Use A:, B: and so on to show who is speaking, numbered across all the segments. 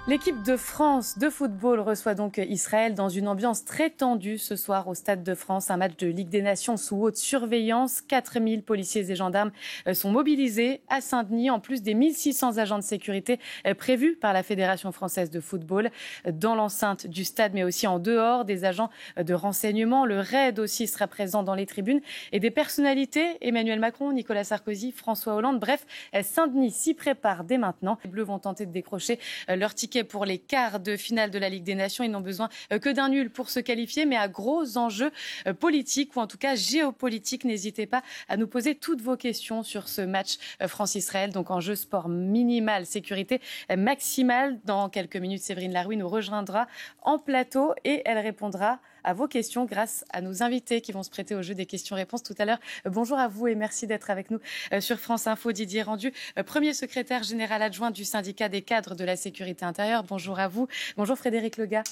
A: L'équipe de France de football reçoit donc Israël dans une ambiance très tendue ce soir au Stade de France. Un match de Ligue des Nations sous haute surveillance. 4000 policiers et gendarmes sont mobilisés à Saint-Denis, en plus des 1600 agents de sécurité prévus par la Fédération française de football dans l'enceinte du stade, mais aussi en dehors. Des agents de renseignement. Le RAID aussi sera présent dans les tribunes. Et des personnalités, Emmanuel Macron, Nicolas Sarkozy, François Hollande. Bref, Saint-Denis s'y prépare dès maintenant. Les Bleus vont tenter de décrocher leur ticket pour les quarts de finale de la Ligue des Nations. Ils n'ont besoin que d'un nul pour se qualifier, mais à gros enjeux politiques ou en tout cas géopolitiques. N'hésitez pas à nous poser toutes vos questions sur ce match France-Israël. Donc enjeu sport minimal, sécurité maximale. Dans quelques minutes, Séverine Larouille nous rejoindra en plateau et elle répondra à vos questions grâce à nos invités qui vont se prêter au jeu des questions-réponses tout à l'heure. Bonjour à vous et merci d'être avec nous sur France Info. Didier Randu, premier secrétaire général adjoint du syndicat des cadres de la sécurité intérieure. Bonjour à vous. Bonjour Frédéric Lega,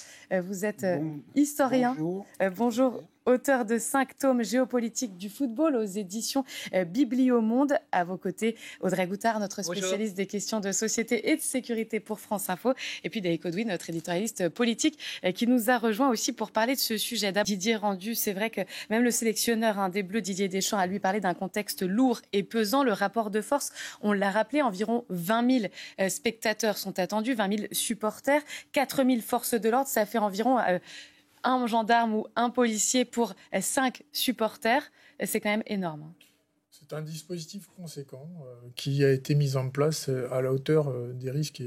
A: vous êtes historien. Bonjour. Auteur de 5 tomes géopolitiques du football aux éditions Bibliomonde. À vos côtés, Audrey Goutard, notre spécialiste des questions de société et de sécurité pour France Info. Et puis Daïk Odoui, notre éditorialiste politique, qui nous a rejoint aussi pour parler de ce sujet. Didier Randu, c'est vrai que même le sélectionneur des Bleus, Didier Deschamps, a lui parlé d'un contexte lourd et pesant. Le rapport de force, on l'a rappelé, environ 20 000 spectateurs sont attendus, 20 000 supporters, 4 000 forces de l'ordre. Ça fait environ un gendarme ou un policier pour 5 supporters. C'est quand même énorme.
B: C'est un dispositif conséquent qui a été mis en place à la hauteur des risques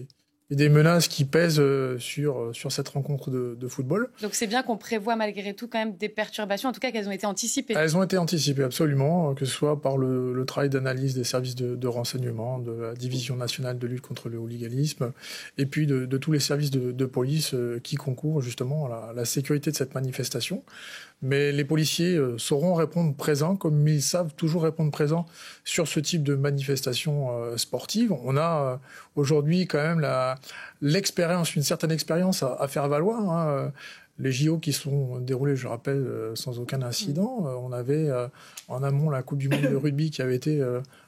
B: et des menaces qui pèsent sur cette rencontre de football.
A: Donc c'est bien qu'on prévoit malgré tout quand même des perturbations, en tout cas qu'elles ont été anticipées.
B: Elles ont été anticipées, absolument, que ce soit par le travail d'analyse des services de renseignement, de la Division nationale de lutte contre le hooliganisme, et puis de tous les services de police qui concourent justement à la sécurité de cette manifestation. Mais les policiers sauront répondre présents, comme ils savent toujours répondre présents sur ce type de manifestation sportive. On a aujourd'hui quand même l'expérience, une certaine expérience à faire valoir. Les JO qui sont déroulés, je rappelle, sans aucun incident. On avait en amont la Coupe du Monde de rugby qui avait été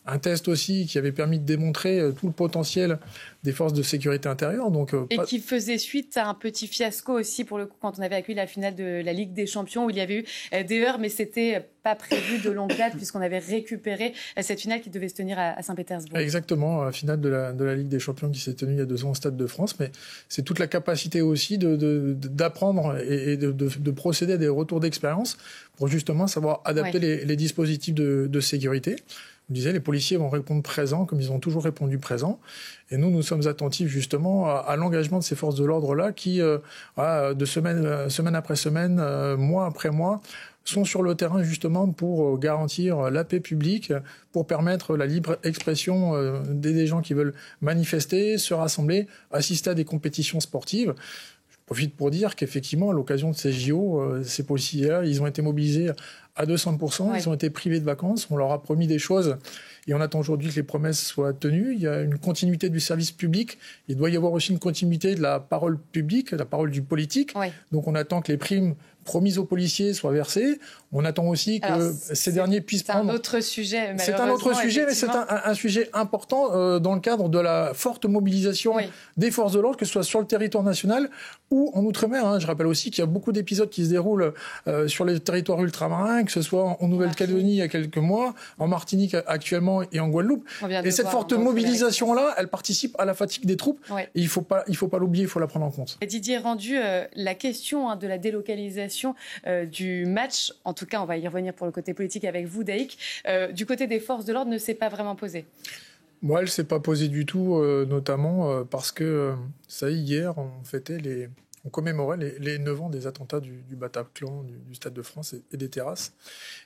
B: un test aussi, qui avait permis de démontrer tout le potentiel des forces de sécurité intérieure.
A: Et qui faisait suite à un petit fiasco aussi, pour le coup, quand on avait accueilli la finale de la Ligue des Champions, où il y avait eu des heurts, mais c'était pas prévu de longue date, puisqu'on avait récupéré cette finale qui devait se tenir à Saint-Pétersbourg.
B: Exactement, la finale de la Ligue des Champions qui s'est tenue il y a 2 ans au Stade de France. Mais c'est toute la capacité aussi d'apprendre et de procéder à des retours d'expérience pour justement savoir adapter les dispositifs de sécurité. Vous disiez, les policiers vont répondre présents comme ils ont toujours répondu présents. Et nous sommes attentifs justement à l'engagement de ces forces de l'ordre-là qui, de semaine après semaine, mois après mois, sont sur le terrain justement pour garantir la paix publique, pour permettre la libre expression des gens qui veulent manifester, se rassembler, assister à des compétitions sportives. Je profite pour dire qu'effectivement, à l'occasion de ces JO, ces policiers-là, ils ont été mobilisés à 200%, ils ont été privés de vacances, on leur a promis des choses et on attend aujourd'hui que les promesses soient tenues. Il y a une continuité du service public, il doit y avoir aussi une continuité de la parole publique, la parole du politique. Donc on attend que les primes promises aux policiers soient versées. On attend aussi que ces derniers puissent prendre...
A: C'est un autre sujet,
B: C'est un autre sujet, mais c'est un sujet important dans le cadre de la forte mobilisation des forces de l'ordre, que ce soit sur le territoire national ou en Outre-mer. Je rappelle aussi qu'il y a beaucoup d'épisodes qui se déroulent sur les territoires ultramarins, que ce soit en Nouvelle-Calédonie il y a quelques mois, en Martinique actuellement et en Guadeloupe. Et cette forte mobilisation-là, elle participe à la fatigue des troupes. Et il faut pas l'oublier, il faut la prendre en compte.
A: Didier Randu, la question de la délocalisation du match, en tout cas on va y revenir pour le côté politique avec vous Daïk, du côté des forces de l'ordre ne s'est pas vraiment posée.
B: Moi, elle ne s'est pas posée du tout, notamment parce que, ça y est, hier, on commémorait les 9 ans des attentats du Bataclan, du Stade de France et des terrasses.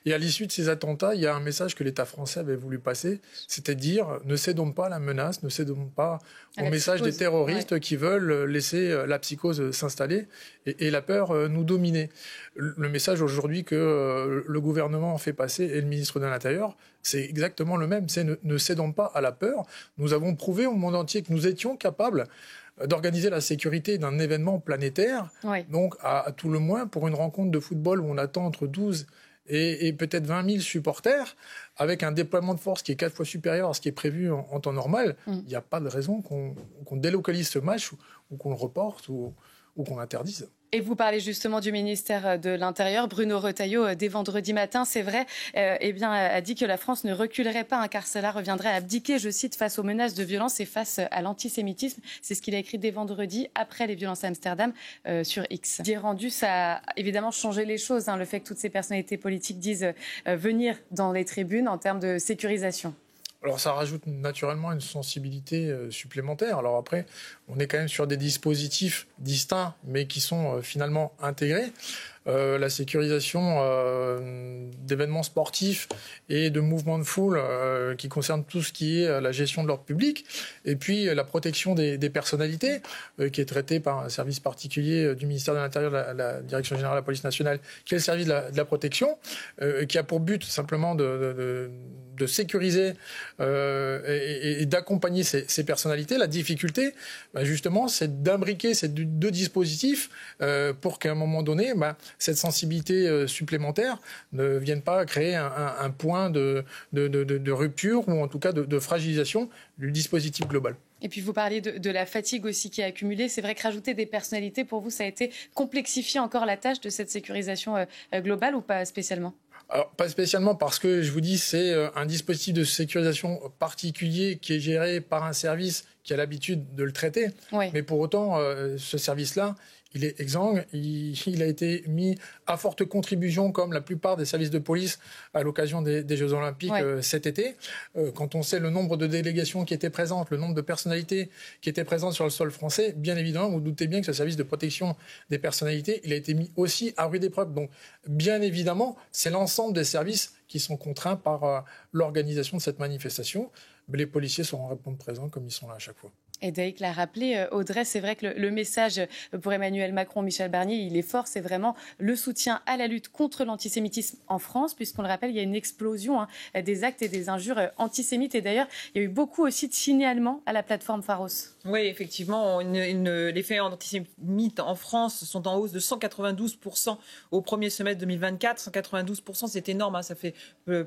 B: Et à l'issue de ces attentats, il y a un message que l'État français avait voulu passer, c'était de dire ne cédons pas à la menace, ne cédons pas au message des terroristes qui veulent laisser la psychose s'installer et la peur nous dominer. Le message aujourd'hui que le gouvernement fait passer et le ministre de l'Intérieur, c'est exactement le même, c'est ne cédons pas à la peur. Nous avons prouvé au monde entier que nous étions capables d'organiser la sécurité d'un événement planétaire, donc à tout le moins pour une rencontre de football où on attend entre 12 et peut-être 20 000 supporters, avec un déploiement de force qui est 4 fois supérieur à ce qui est prévu en temps normal, il n'y a pas de raison qu'on délocalise ce match ou qu'on le reporte ou qu'on l'interdise.
A: Et vous parlez justement du ministère de l'Intérieur. Bruno Retailleau, dès vendredi matin, c'est vrai, a dit que la France ne reculerait pas, car cela reviendrait à abdiquer, je cite, face aux menaces de violence et face à l'antisémitisme. C'est ce qu'il a écrit dès vendredi, après les violences à Amsterdam, sur X. Dit rendu, ça a évidemment changé les choses, le fait que toutes ces personnalités politiques disent venir dans les tribunes en termes de sécurisation.
B: Alors ça rajoute naturellement une sensibilité supplémentaire. Alors après, on est quand même sur des dispositifs distincts, mais qui sont finalement intégrés. La sécurisation d'événements sportifs et de mouvements de foule qui concernent tout ce qui est la gestion de l'ordre public, et puis la protection des personnalités qui est traitée par un service particulier du ministère de l'Intérieur, la Direction générale de la police nationale, qui est le service de la protection, qui a pour but simplement de sécuriser et d'accompagner ces personnalités. La difficulté, justement, c'est d'imbriquer ces deux dispositifs pour qu'à un moment donné, cette sensibilité supplémentaire ne vienne pas créer un point de rupture ou en tout cas de fragilisation du dispositif global.
A: Et puis vous parliez de la fatigue aussi qui est accumulée. C'est vrai que rajouter des personnalités, pour vous, ça a été complexifier encore la tâche de cette sécurisation globale ou pas spécialement ?
B: Alors, pas spécialement, parce que je vous dis, c'est un dispositif de sécurisation particulier qui est géré par un service qui a l'habitude de le traiter. Oui. Mais pour autant, ce service-là, il est exsangue, il a été mis à forte contribution, comme la plupart des services de police, à l'occasion des Jeux Olympiques cet été. Quand on sait le nombre de délégations qui étaient présentes, le nombre de personnalités qui étaient présentes sur le sol français, bien évidemment, vous doutez bien que ce service de protection des personnalités, il a été mis aussi à rude épreuve. Donc, bien évidemment, c'est l'ensemble des services qui sont contraints par l'organisation de cette manifestation. Mais les policiers sauront répondre présents comme ils sont là à chaque fois.
A: Et Daïk l'a rappelé, Audrey, c'est vrai que le message pour Emmanuel Macron, Michel Barnier, il est fort, c'est vraiment le soutien à la lutte contre l'antisémitisme en France, puisqu'on le rappelle, il y a une explosion des actes et des injures antisémites. Et d'ailleurs, il y a eu beaucoup aussi de signalements à la plateforme Pharos.
C: Oui, effectivement, les faits antisémites en France sont en hausse de 192% au premier semestre 2024. 192%, c'est énorme, ça fait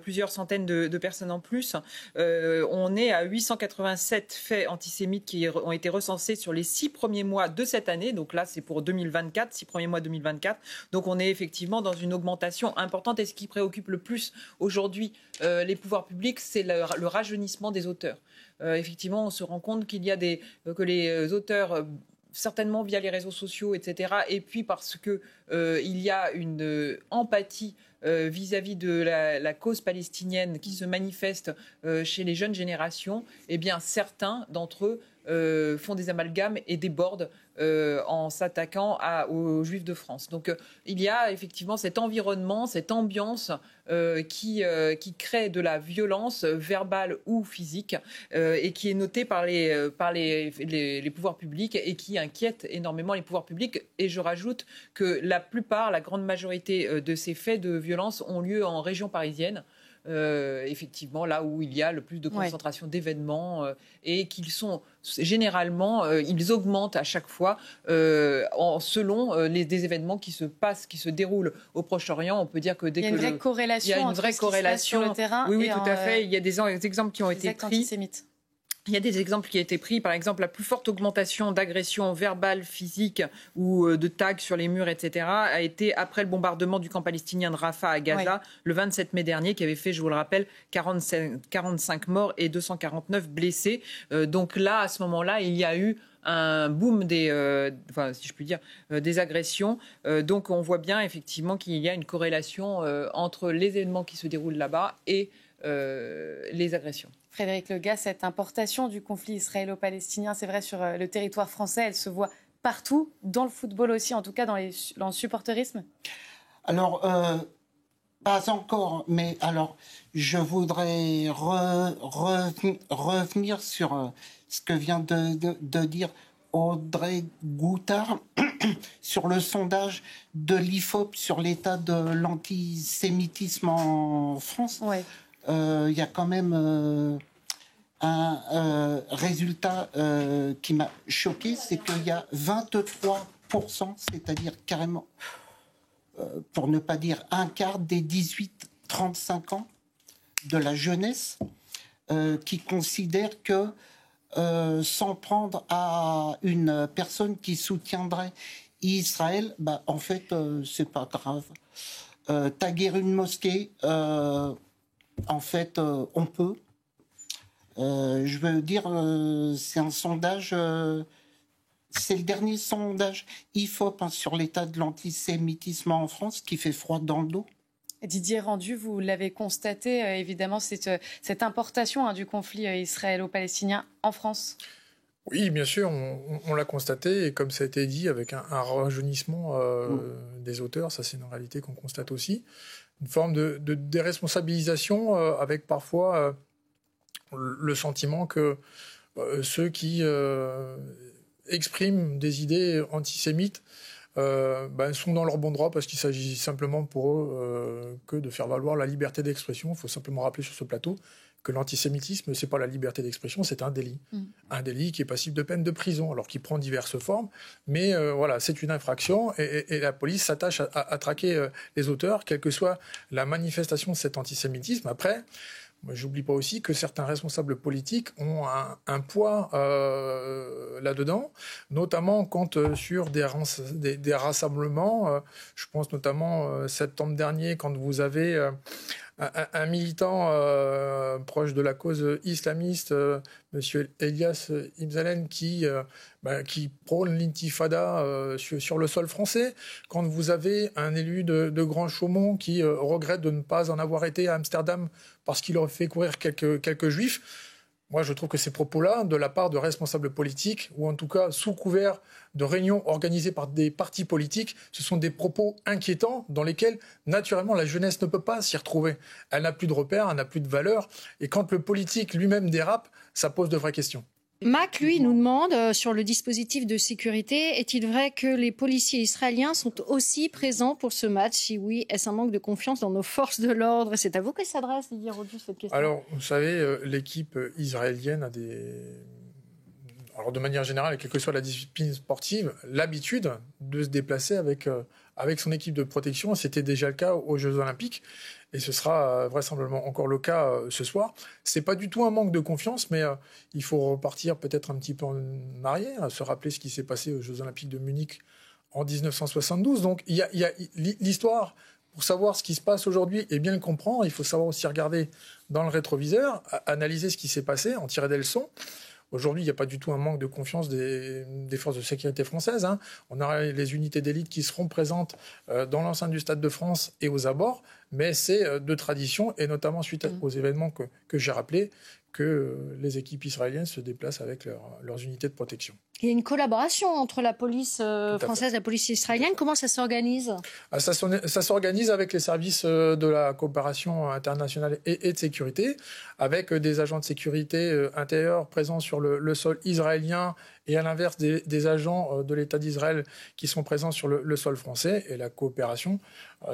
C: plusieurs centaines de personnes en plus. On est à 887 faits antisémites qui ont été recensés sur les 6 premiers mois de cette année. Donc là, c'est pour 2024, 6 premiers mois 2024. Donc on est effectivement dans une augmentation importante. Et ce qui préoccupe le plus aujourd'hui les pouvoirs publics, c'est le rajeunissement des auteurs. Effectivement, on se rend compte qu'il y a que les auteurs, certainement via les réseaux sociaux, etc., et puis parce que il y a une empathie vis-à-vis de la cause palestinienne qui se manifeste chez les jeunes générations, eh bien certains d'entre eux font des amalgames et débordent en s'attaquant aux Juifs de France. Donc il y a effectivement cet environnement, cette ambiance qui crée de la violence verbale ou physique et qui est notée par les pouvoirs publics et qui inquiète énormément les pouvoirs publics. Et je rajoute que la grande majorité de ces faits de violence ont lieu en région parisienne. Effectivement, là où il y a le plus de concentration d'événements et qu'ils sont généralement, ils augmentent à chaque fois selon des événements qui se déroulent au Proche-Orient. On peut dire que dès que
A: il y a une vraie corrélation entre ce qui se passe sur le terrain
C: oui, tout à fait. Il y a des exemples qui ont été pris.
A: Antisémites.
C: Il y a des exemples qui ont été pris, par exemple la plus forte augmentation d'agressions verbales, physiques ou de tags sur les murs, etc. a été après le bombardement du camp palestinien de Rafah à Gaza le 27 mai dernier, qui avait fait, je vous le rappelle, 45 morts et 249 blessés. Donc là, à ce moment-là, il y a eu un boom des agressions. Donc on voit bien effectivement qu'il y a une corrélation entre les événements qui se déroulent là-bas et les agressions.
A: Frédéric Lega, cette importation du conflit israélo-palestinien, c'est vrai, sur le territoire français, elle se voit partout, dans le football aussi, en tout cas dans le supporterisme ?
D: Alors, pas encore, mais alors, je voudrais revenir sur ce que vient de dire Audrey Goutard sur le sondage de l'IFOP sur l'état de l'antisémitisme en France.
A: Ouais.
D: Il y a quand même un résultat qui m'a choqué, c'est qu'il y a 23%, c'est-à-dire carrément pour ne pas dire un quart des 18-35 ans de la jeunesse qui considèrent que s'en prendre à une personne qui soutiendrait Israël, en fait, c'est pas grave. Taguer une mosquée, en fait, on peut. Je veux dire, c'est un sondage, c'est le dernier sondage IFOP sur l'état de l'antisémitisme en France qui fait froid dans le dos.
A: Didier Randu, vous l'avez constaté, évidemment, cette importation du conflit israélo-palestinien en France.
B: Oui, bien sûr, on l'a constaté, et comme ça a été dit, avec un rajeunissement des auteurs, ça c'est une réalité qu'on constate aussi, une forme de déresponsabilisation avec parfois le sentiment que ceux qui expriment des idées antisémites sont dans leur bon droit parce qu'il s'agit simplement pour eux que de faire valoir la liberté d'expression. Il faut simplement rappeler sur ce plateau que l'antisémitisme, c'est pas la liberté d'expression, c'est un délit. Un délit qui est passible de peine de prison, alors qu'il prend diverses formes. Mais voilà, c'est une infraction et la police s'attache à traquer les auteurs, quelle que soit la manifestation de cet antisémitisme. Après, moi, j'oublie pas aussi que certains responsables politiques ont un poids là-dedans, notamment quand sur des rassemblements, je pense notamment septembre dernier, quand vous avez un militant proche de la cause islamiste, Monsieur Elias Imzalen, qui prône l'intifada sur le sol français. Quand vous avez un élu de Grand Chaumont qui regrette de ne pas en avoir été à Amsterdam parce qu'il aurait fait courir quelques juifs. Moi, je trouve que ces propos-là, de la part de responsables politiques, ou en tout cas sous couvert de réunions organisées par des partis politiques, ce sont des propos inquiétants dans lesquels, naturellement, la jeunesse ne peut pas s'y retrouver. Elle n'a plus de repères, elle n'a plus de valeurs. Et quand le politique lui-même dérape, ça pose de vraies questions.
E: Mac, lui, nous demande sur le dispositif de sécurité, est-il vrai que les policiers israéliens sont aussi présents pour ce match? Si oui, est-ce un manque de confiance dans nos forces de l'ordre? C'est à vous que s'adresse, Didier Randu, cette question.
B: Alors, vous savez, l'équipe israélienne a alors de manière générale, et quelle que soit la discipline sportive, l'habitude de se déplacer avec son équipe de protection. C'était déjà le cas aux Jeux Olympiques. Et ce sera vraisemblablement encore le cas ce soir. C'est pas du tout un manque de confiance, mais il faut repartir peut-être un petit peu en arrière, se rappeler ce qui s'est passé aux Jeux Olympiques de Munich en 1972. Donc il y a l'histoire, pour savoir ce qui se passe aujourd'hui et bien le comprendre, il faut savoir aussi regarder dans le rétroviseur, analyser ce qui s'est passé, en tirer des leçons. Aujourd'hui, il n'y a pas du tout un manque de confiance des forces de sécurité françaises. On aura les unités d'élite qui seront présentes dans l'enceinte du Stade de France et aux abords, mais c'est de tradition, et notamment suite aux événements que j'ai rappelés, que les équipes israéliennes se déplacent avec leurs unités de protection.
E: Il y a une collaboration entre la police française et la police israélienne. Comment ça s'organise ?
B: Ça s'organise avec les services de la coopération internationale et de sécurité, avec des agents de sécurité intérieure présents sur le sol israélien et à l'inverse des agents de l'État d'Israël qui sont présents sur le sol français. Et la coopération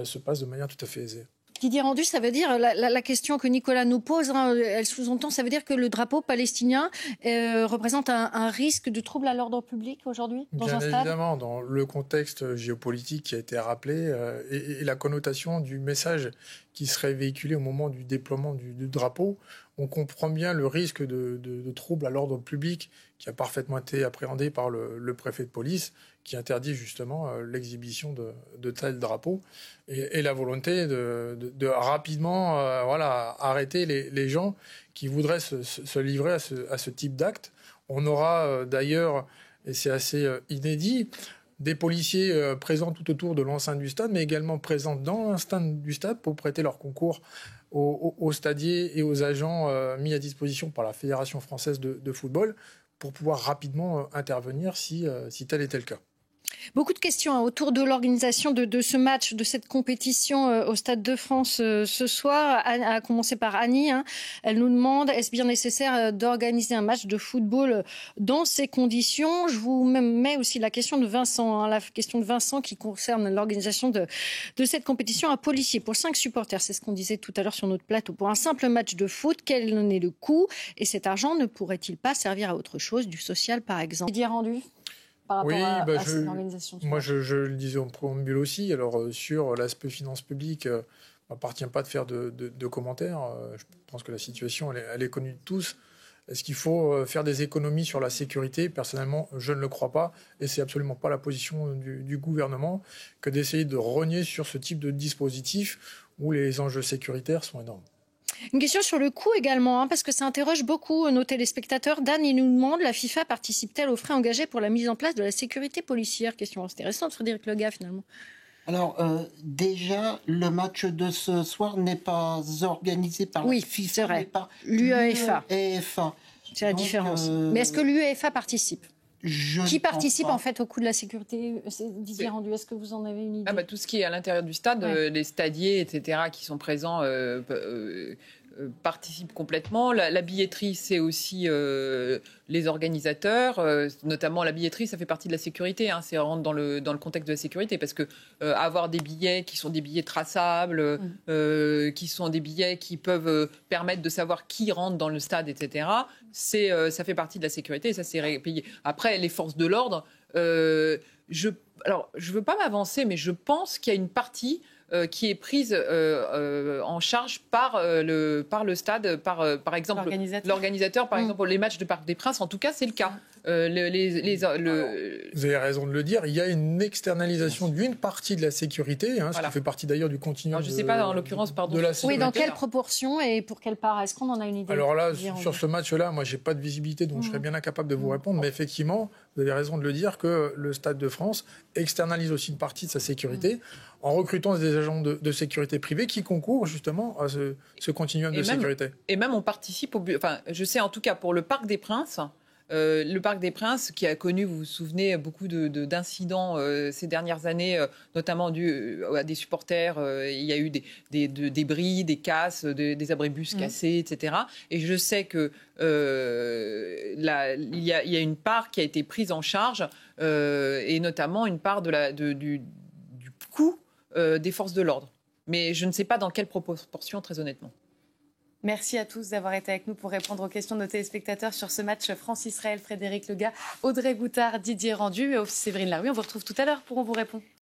B: se passe de manière tout à fait aisée.
E: Didier Randu, ça veut dire, la question que Nicolas nous pose, elle sous-entend, ça veut dire que le drapeau palestinien représente un risque de trouble à l'ordre public aujourd'hui dans un stade ?
B: Bien évidemment, dans le contexte géopolitique qui a été rappelé et la connotation du message qui serait véhiculé au moment du déploiement du drapeau, on comprend bien le risque de trouble à l'ordre public qui a parfaitement été appréhendé par le préfet de police, qui interdit justement l'exhibition de tels drapeaux et la volonté de rapidement arrêter les gens qui voudraient se livrer à ce type d'acte. On aura d'ailleurs, et c'est assez inédit, des policiers présents tout autour de l'enceinte du stade, mais également présents dans l'enceinte du stade pour prêter leur concours aux stadiers et aux agents mis à disposition par la Fédération française de football pour pouvoir rapidement intervenir si tel était le cas.
E: Beaucoup de questions autour de l'organisation de ce match, de cette compétition au Stade de France ce soir, à commencer par Annie. Elle nous demande, est-ce bien nécessaire d'organiser un match de football dans ces conditions ? Je vous mets aussi la question de Vincent, la question de Vincent qui concerne l'organisation de cette compétition. Un policier pour 5 supporters, c'est ce qu'on disait tout à l'heure sur notre plateau, pour un simple match de foot, quel en est le coût ? Et cet argent ne pourrait-il pas servir à autre chose, du social par exemple ? Didier Randu ? par rapport
B: Oui,
E: à cette organisation.
B: Moi, je le disais en préambule aussi. Alors, sur l'aspect finances publiques, il m'appartient pas de faire de commentaires. Je pense que la situation, elle est connue de tous. Est-ce qu'il faut faire des économies sur la sécurité? Personnellement, je ne le crois pas. Et c'est absolument pas la position du gouvernement que d'essayer de rogner sur ce type de dispositif où les enjeux sécuritaires sont énormes.
E: Une question sur le coût également, parce que ça interroge beaucoup nos téléspectateurs. Dan, il nous demande, la FIFA participe-t-elle aux frais engagés pour la mise en place de la sécurité policière? Question intéressante, Frédéric Lega, finalement.
D: Alors, déjà, le match de ce soir n'est pas organisé par la FIFA,
E: c'est vrai.
D: mais par
E: l'UEFA. C'est la
D: Donc,
E: différence. Mais est-ce que l'UEFA participe? Qui participe
D: pas.
E: En fait au coût de la sécurité? Didier Rendu, est-ce que vous en avez une idée?
C: Tout ce qui est à l'intérieur du stade, les stadiers, etc., qui sont présents participent complètement. La billetterie, c'est aussi les organisateurs, notamment la billetterie, ça fait partie de la sécurité. C'est rentre dans le contexte de la sécurité, parce que avoir des billets qui sont des billets traçables, qui sont des billets qui peuvent permettre de savoir qui rentre dans le stade, etc., ça fait partie de la sécurité et ça c'est payé. Après, les forces de l'ordre, je veux pas m'avancer, mais je pense qu'il y a une partie qui est prise en charge par le stade, par exemple l'organisateur, par exemple les matchs de Parc des Princes. En tout cas, c'est le cas.
B: Vous avez raison de le dire. Il y a une externalisation d'une partie de la sécurité, ce qui fait partie d'ailleurs du continuum.
C: Alors, je ne sais pas, en l'occurrence, pardon.
B: De la sécurité.
E: Oui, dans quelle proportion et pour quelle part? Est-ce qu'on en a une idée?
B: Alors là, sur ce match-là, moi, j'ai pas de visibilité, donc je serais bien incapable de vous répondre. Mais effectivement, vous avez raison de le dire, que le Stade de France externalise aussi une partie de sa sécurité en recrutant des agents de sécurité privés qui concourent justement à ce continuum de sécurité.
C: Et même on participe je sais en tout cas pour le Parc des Princes. Le Parc des Princes, qui a connu, vous vous souvenez, beaucoup d'incidents ces dernières années, notamment dû à des supporters. Il y a eu des débris, des casses, des abribus cassés, etc. Et je sais que il y a une part qui a été prise en charge, et notamment une part du coût des forces de l'ordre. Mais je ne sais pas dans quelle proportion, très honnêtement.
A: Merci à tous d'avoir été avec nous pour répondre aux questions de nos téléspectateurs sur ce match France-Israël. Frédéric Lega, Audrey Goutard, Didier Rendu et aussi Séverine Laruy. On vous retrouve tout à l'heure pour On vous répond.